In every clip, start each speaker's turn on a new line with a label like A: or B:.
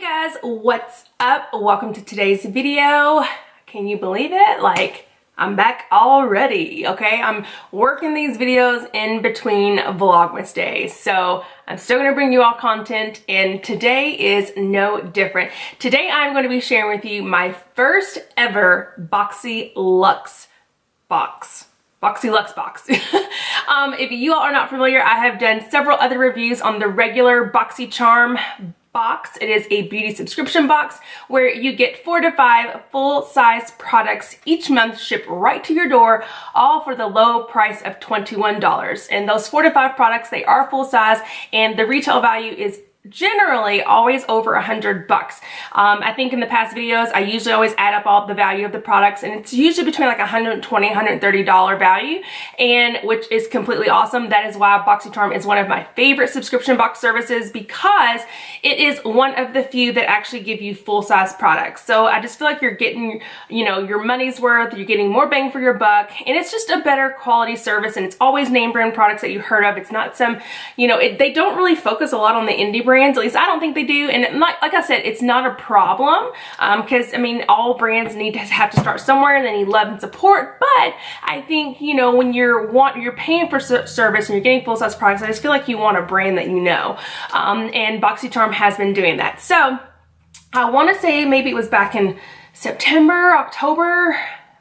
A: Guys, what's up? Welcome to today's video. Can you believe it? Like, I'm back already, okay? I'm working these videos in between Vlogmas days, so I'm still gonna bring you all content, and today is no different. Today I'm gonna be sharing with you my first ever Boxyluxe box. Boxyluxe box. If you all are not familiar, I have done several other reviews on the regular Boxycharm box. It is a beauty subscription box where you get 4 to 5 full-size products each month shipped right to your door, all for the low price of $21. And those 4 to 5 products, they are full size, and the retail value is generally always over $100. I think in the past videos, I usually always add up all the value of the products, and it's usually between like $120, $130 value, and which is completely awesome. That is why Boxycharm is one of my favorite subscription box services, because it is one of the few that actually give you full-size products. So I just feel like you're getting, you know, your money's worth, you're getting more bang for your buck, and it's just a better quality service, and it's always name brand products that you heard of. It's not some, you know, they don't really focus a lot on the indie brands, at least I don't think they do, and like I said, it's not a problem, because I mean, all brands have to start somewhere, and they need love and support. But I think, you know, when you're paying for service and you're getting full-size products, I just feel like you want a brand that you know, and Boxycharm has been doing that. So I want to say maybe it was back in September, October,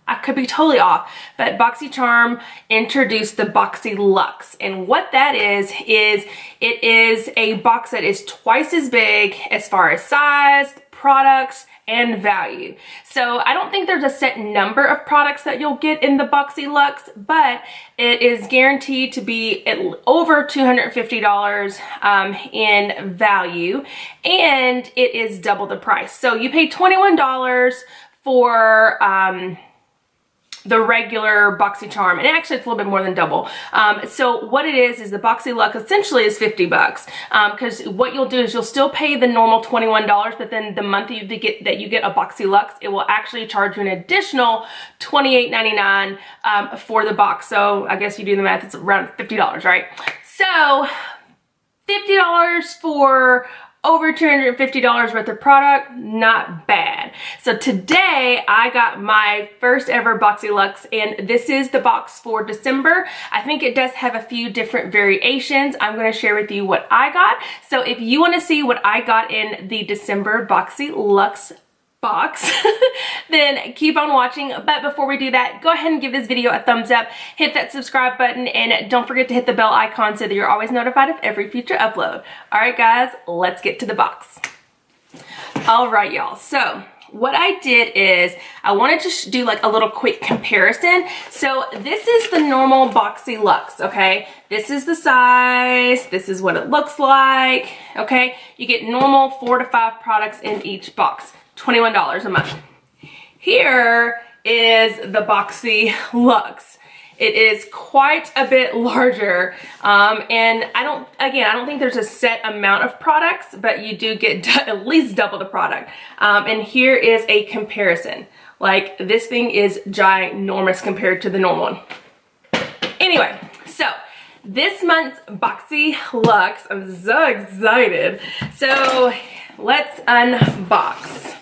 A: I could be totally off, but Boxycharm introduced the Boxyluxe, and what that is it is a box that is twice as big as far as size, products, and value. So I don't think there's a set number of products that you'll get in the Boxyluxe, but it is guaranteed to be at over $250 in value, and it is double the price. So you pay $21 for the regular Boxycharm, and actually it's a little bit more than double. So what it is the Boxyluxe essentially is $50, because what you'll do is you'll still pay the normal $21, but then the month that you get a Boxyluxe, it will actually charge you an additional $28.99 for the box. So I guess you do the math, it's around $50, right? So $50 for over $250 worth of product, not bad. So today I got my first ever Boxyluxe, and this is the box for December. I think it does have a few different variations. I'm going to share with you what I got. So if you want to see what I got in the December Boxyluxe box, then keep on watching. But before we do that, go ahead and give this video a thumbs up, hit that subscribe button, and don't forget to hit the bell icon so that you're always notified of every future upload. All right guys, let's get to the box. All right y'all, so what I did is I wanted to do like a little quick comparison. So this is the normal Boxyluxe, okay? This is the size, this is what it looks like, okay? You get normal 4 to 5 products in each box. $21 a month. Here is the Boxyluxe. It is quite a bit larger, and I don't think there's a set amount of products, but you do get at least double the product. And here is a comparison. Like, this thing is ginormous compared to the normal one. Anyway, so this month's Boxyluxe, I'm so excited. So let's unbox.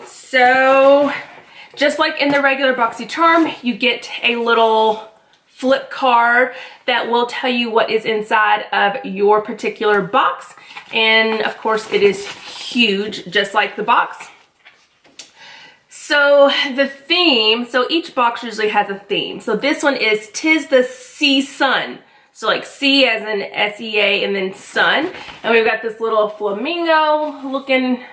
A: So just like in the regular Boxycharm, you get a little flip card that will tell you what is inside of your particular box. And of course it is huge, just like the box. So the theme, so each box usually has a theme. So this one is "'Tis the Sea Sun." So like sea as in S-E-A and then sun. And we've got this little flamingo looking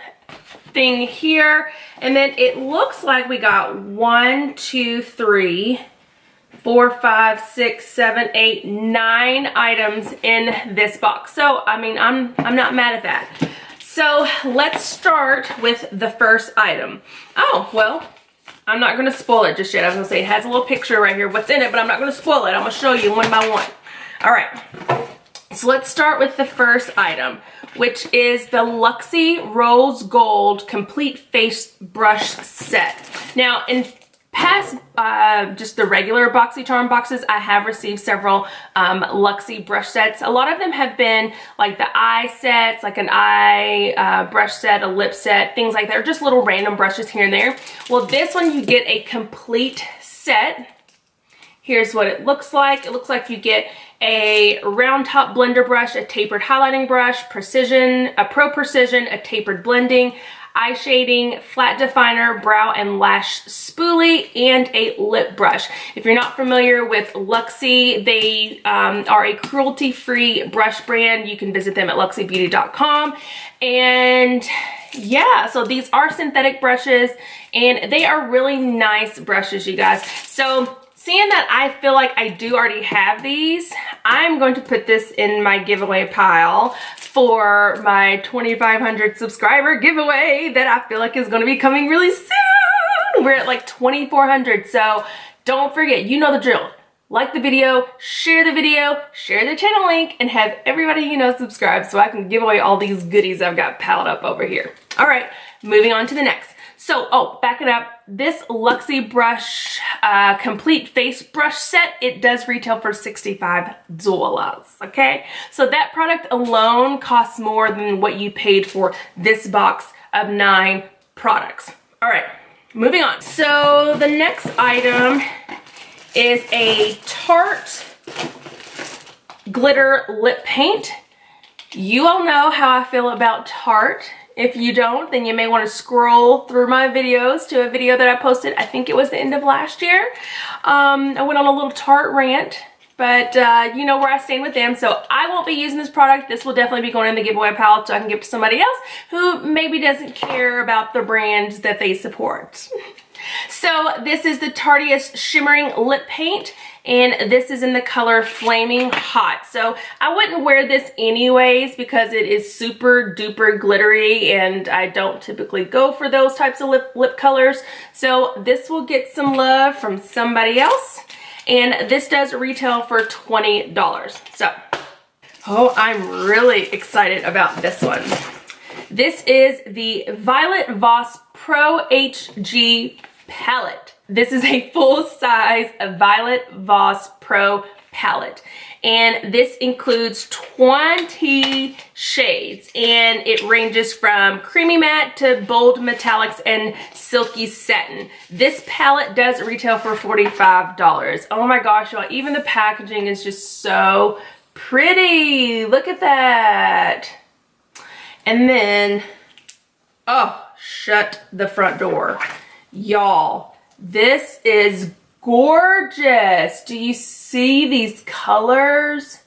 A: thing here. And then it looks like we got 1, 2, 3, 4, 5, 6, 7, 8, 9 items in this box. So I mean, I'm not mad at that. So let's start with the first item. Oh, well, I'm not gonna spoil it just yet. I was gonna say it has a little picture right here, what's in it, but I'm not gonna spoil it. I'm gonna show you one by one. All right, so let's start with the first item, which is the Luxie Rose Gold Complete Face Brush Set. Now, in past just the regular BoxyCharm boxes, I have received several Luxie brush sets. A lot of them have been like the eye sets, like an eye brush set, a lip set, things like that, or just little random brushes here and there. Well, this one you get a complete set. Here's what it looks like. It looks like you get a round top blender brush, a tapered highlighting brush, precision, a pro precision, a tapered blending, eye shading, flat definer, brow and lash spoolie, and a lip brush. If you're not familiar with Luxie, they are a cruelty-free brush brand. You can visit them at luxiebeauty.com. And yeah, so these are synthetic brushes, and they are really nice brushes, you guys. So seeing that I feel like I do already have these, I'm going to put this in my giveaway pile for my 2,500 subscriber giveaway that I feel like is going to be coming really soon. We're at like 2,400, so don't forget, you know the drill. Like the video, share the channel link, and have everybody you know subscribe so I can give away all these goodies I've got piled up over here. All right, moving on to the next. So, oh, back it up. This Luxie brush complete face brush set, it does retail for $65, okay? So that product alone costs more than what you paid for this box of 9 products. All right, moving on. So the next item is a Tarte glitter lip paint. You all know how I feel about Tarte. If you don't, then you may want to scroll through my videos to a video that I posted. I think it was the end of last year. I went on a little Tarte rant, but you know where I stand with them. So I won't be using this product. This will definitely be going in the giveaway pile so I can give it to somebody else who maybe doesn't care about the brands that they support. So this is the Tarteist Shimmering Lip Paint, and this is in the color Flaming Hot. So I wouldn't wear this anyways because it is super duper glittery, and I don't typically go for those types of lip colors. So this will get some love from somebody else, and this does retail for $20. So, oh, I'm really excited about this one. This is the Violet Voss Pro HG palette. This is a full-size Violet Voss Pro palette, and this includes 20 shades, and it ranges from creamy matte to bold metallics and silky satin. This palette does retail for $45. Oh my gosh, y'all, even the packaging is just so pretty. Look at that. And then, oh, shut the front door. Y'all, this is gorgeous. Do you see these colors?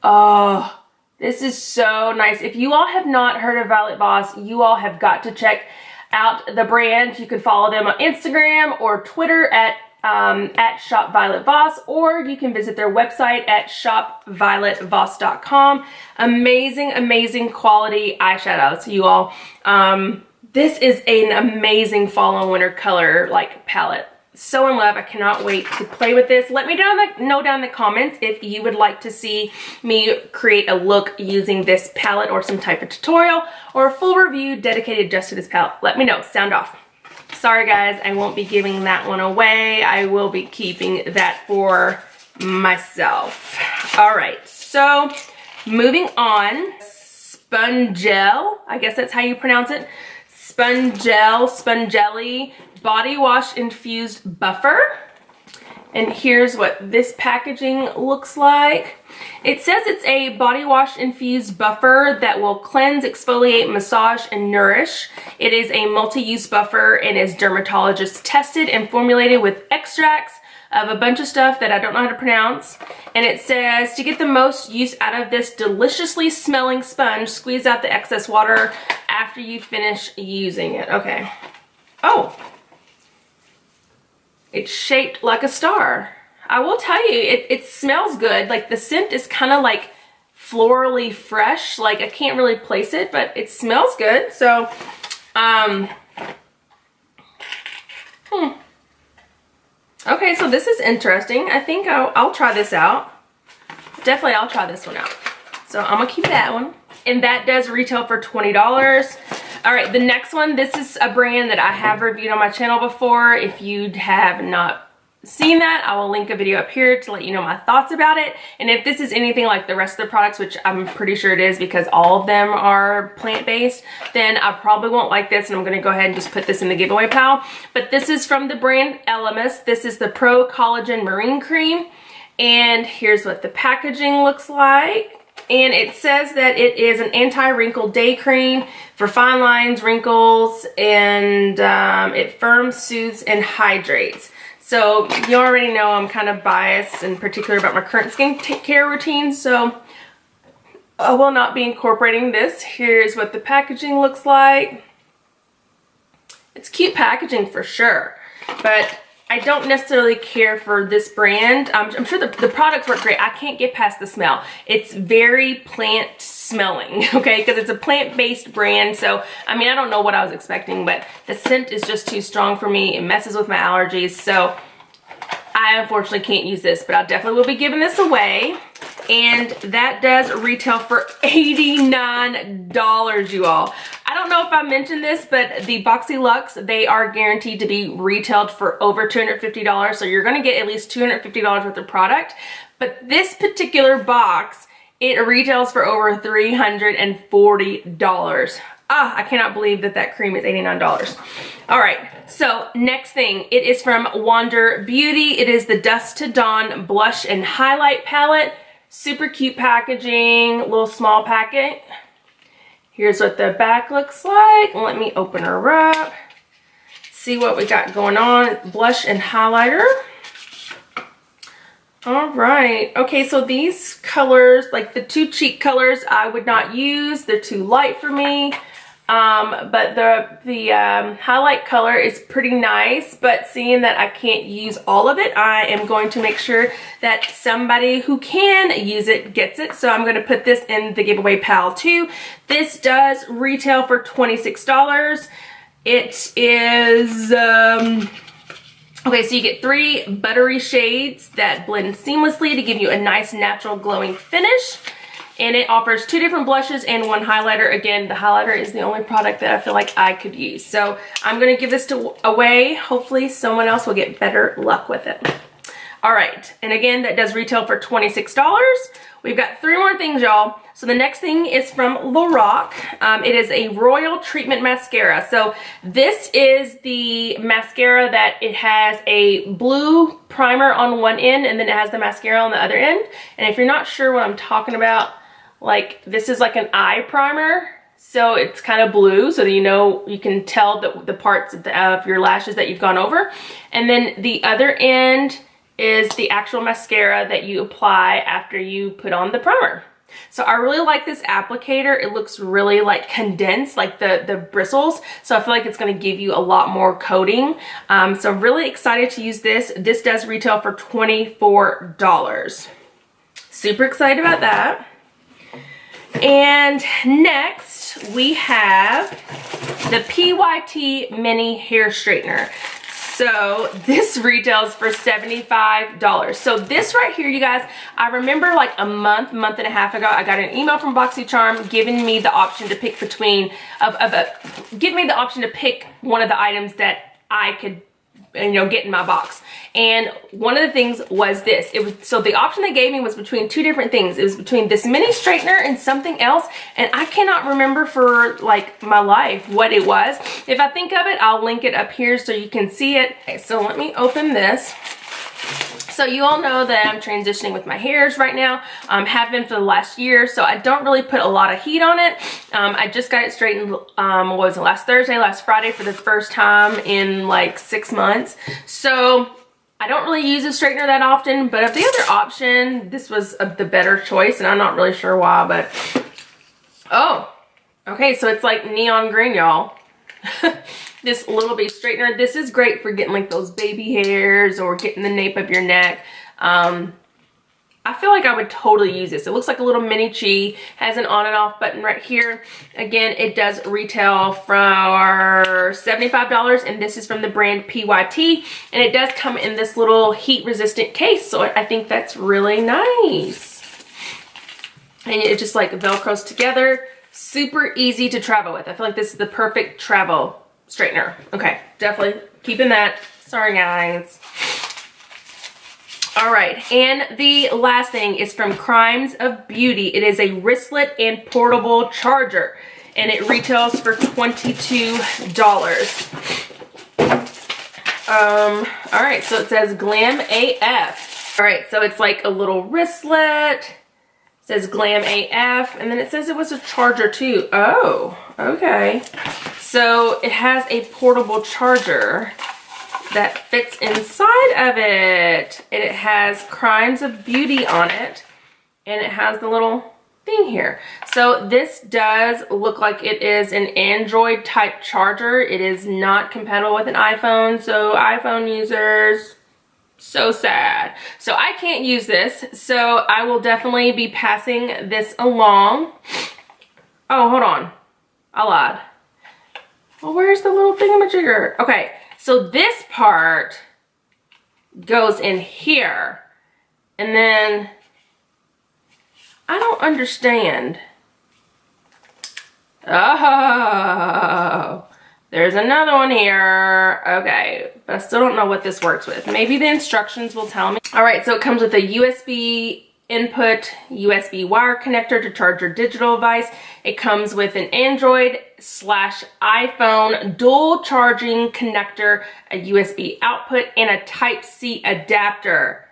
A: Oh, this is so nice. If you all have not heard of Violet Voss, you all have got to check out the brand. You can follow them on Instagram or Twitter at Shop Violet Voss, or you can visit their website at shopvioletvoss.com. Amazing, amazing quality eyeshadows, you all. This is an amazing fall and winter color like palette. So in love. I cannot wait to play with this. Let me know down in the comments if you would like to see me create a look using this palette or some type of tutorial or a full review dedicated just to this palette. Let me know. Sound off. Sorry guys, I won't be giving that one away. I will be keeping that for myself. All right, so moving on. Spongel, I guess that's how you pronounce it. Spongelly Body Wash Infused Buffer. And here's what this packaging looks like. It says it's a body wash infused buffer that will cleanse, exfoliate, massage, and nourish. It is a multi-use buffer and is dermatologist tested and formulated with extracts of a bunch of stuff that I don't know how to pronounce. And it says to get the most use out of this deliciously smelling sponge, squeeze out the excess water after you finish using it. Okay. Oh. It's shaped like a star. I will tell you, it smells good. Like the scent is kind of like florally fresh. Like I can't really place it, but it smells good. So, okay, so this is interesting. I think I'll try this out. Definitely I'll try this one out. So I'm gonna keep that one. And that does retail for $20. All right, the next one, this is a brand that I have reviewed on my channel before. If you have not seen that, I will link a video up here to let you know my thoughts about it. And if this is anything like the rest of the products, which I'm pretty sure it is because all of them are plant-based, then I probably won't like this, and I'm gonna go ahead and just put this in the giveaway pile. But this is from the brand Elemis. This is the Pro Collagen Marine Cream. And here's what the packaging looks like. And it says that it is an anti-wrinkle day cream for fine lines, wrinkles, and it firms, soothes, and hydrates. So you already know I'm kind of biased in particular about my current skincare routine, so I will not be incorporating this. Here's what the packaging looks like. It's cute packaging for sure, but I don't necessarily care for this brand. I'm sure the products work great. I can't get past the smell. It's very plant smelling, okay? Because it's a plant-based brand. So, I mean, I don't know what I was expecting, but the scent is just too strong for me. It messes with my allergies. So I unfortunately can't use this, but I definitely will be giving this away. And that does retail for $89, you all. I don't know if I mentioned this, but the Boxyluxe, they are guaranteed to be retailed for over $250. So you're gonna get at least $250 worth of product. But this particular box, it retails for over $340. Ah, I cannot believe that that cream is $89. All right, so next thing, it is from Wander Beauty. It is the Dusk to Dawn Blush and Highlight Palette. Super cute packaging, little small packet. Here's what the back looks like. Let me open her up. See what we got going on. Blush and highlighter. All right. Okay, so these colors, like the two cheek colors, I would not use. They're too light for me. But the highlight color is pretty nice, but seeing that I can't use all of it, I am going to make sure that somebody who can use it gets it. So I'm going to put this in the giveaway pile too. This does retail for $26. It is, okay, so you get 3 buttery shades that blend seamlessly to give you a nice natural glowing finish. And it offers 2 different blushes and 1 highlighter. Again, the highlighter is the only product that I feel like I could use. So I'm gonna give this away. Hopefully someone else will get better luck with it. All right, and again, that does retail for $26. We've got 3 more things, y'all. So the next thing is from Lorac. It is a Royal Treatment Mascara. So this is the mascara that it has a blue primer on one end, and then it has the mascara on the other end. And if you're not sure what I'm talking about, like this is like an eye primer. So it's kind of blue, so that you know, you can tell the parts of your lashes that you've gone over. And then the other end is the actual mascara that you apply after you put on the primer. So I really like this applicator. It looks really like condensed, like the bristles. So I feel like it's gonna give you a lot more coating. So I'm really excited to use this. This does retail for $24. Super excited about that. And next we have the PYT Mini Hair Straightener. So this retails for $75. So this right here, you guys, I remember like a month and a half ago, I got an email from Boxycharm giving me the option to pick between, give me the option to pick one of the items that I could, you know, get in my box. And one of the things was this. It was, so the option they gave me was between 2 different things. It was between this mini straightener and something else, and I cannot remember for like my life what it was. If I think of it, I'll link it up here so you can see it. Okay, so let me open this. So you all know that I'm transitioning with my hairs right now, have been for the last year, so I don't really put a lot of heat on it. I just got it straightened, what was it, last Friday for the first time in like 6 months. So I don't really use a straightener that often, but of the other option, this was the better choice, and I'm not really sure why, but, oh, okay, so it's like neon green, y'all. This little bitty straightener. This is great for getting like those baby hairs or getting the nape of your neck. I feel like I would totally use this. It looks like a little mini chi, has an on and off button right here. Again, it does retail for $75, and this is from the brand PYT, and it does come in this little heat resistant case, so I think that's really nice. And it just like velcros together. super easy to travel with. I feel like this is the perfect travel straightener. Okay, definitely keeping that. Sorry guys. All right, and the last thing is from Crimes of Beauty. It is a wristlet and portable charger, and it retails for $22. All right, so it says Glam AF. All right, so it's like a little wristlet. It says Glam AF, and then it says it was a charger too. Oh, okay. So it has a portable charger that fits inside of it. And it has Crimes of Beauty on it, and it has the little thing here. So this does look like it is an Android type charger. It is not compatible with an iPhone, so iPhone users, so sad. So I can't use this, so I will definitely be passing this along. Oh, hold on, I lied. Well, where's the little thingamajigger? Okay, so this part goes in here, and then I don't understand. Oh, there's another one here. Okay, but I still don't know what this works with. Maybe the instructions will tell me. All right, so it comes with a USB input, USB wire connector to charge your digital device. It comes with an Android/iPhone dual charging connector, a USB output, and a Type-C adapter.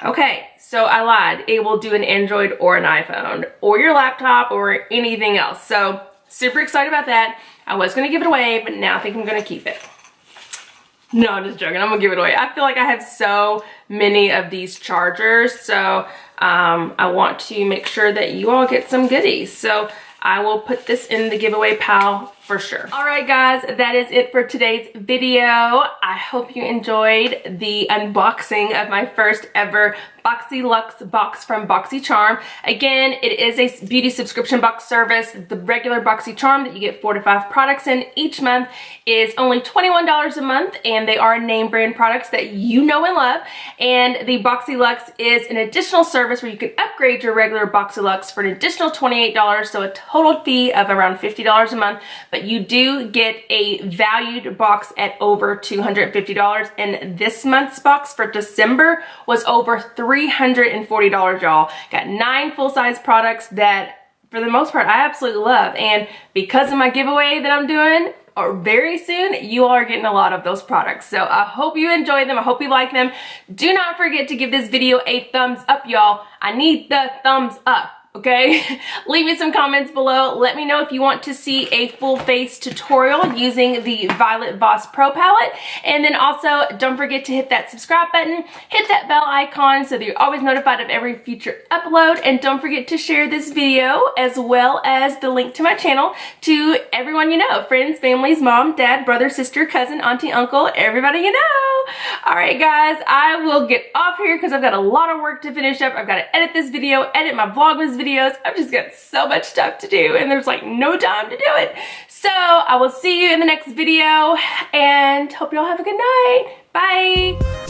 A: Okay, so I lied. It will do an Android or an iPhone or your laptop or anything else. So super excited about that. I was going to give it away, but now I think I'm going to keep it. No, I'm just joking. I'm going to give it away. I feel like I have so many of these chargers. So I want to make sure that you all get some goodies. So I will put this in the giveaway pile for sure. All right, guys, that is it for today's video. I hope you enjoyed the unboxing of my first ever Boxyluxe box from Boxycharm. Again, it is a beauty subscription box service. The regular Boxycharm that you get 4 to 5 products in each month is only $21 a month, and they are name brand products that you know and love. And the Boxyluxe is an additional service where you can upgrade your regular Boxyluxe for an additional $28, so a total fee of around $50 a month. But you do get a valued box at over $250, and this month's box for December was over $340, y'all. Got 9 full-size products that, for the most part, I absolutely love. And because of my giveaway that I'm doing, or very soon, you all are getting a lot of those products. So I hope you enjoy them. I hope you like them. Do not forget to give this video a thumbs up, y'all. I need the thumbs up. Okay, leave me some comments below. Let me know if you want to see a full face tutorial using the Violet Voss Pro palette. And then also, don't forget to hit that subscribe button, hit that bell icon so that you're always notified of every future upload. And don't forget to share this video as well as the link to my channel to everyone you know, friends, families, mom, dad, brother, sister, cousin, auntie, uncle, everybody you know. All right, guys, I will get off here because I've got a lot of work to finish up. I've got to edit this video, edit my Vlogmas videos. I've just got so much stuff to do, and there's like no time to do it. So I will see you in the next video, and hope you all have a good night. Bye.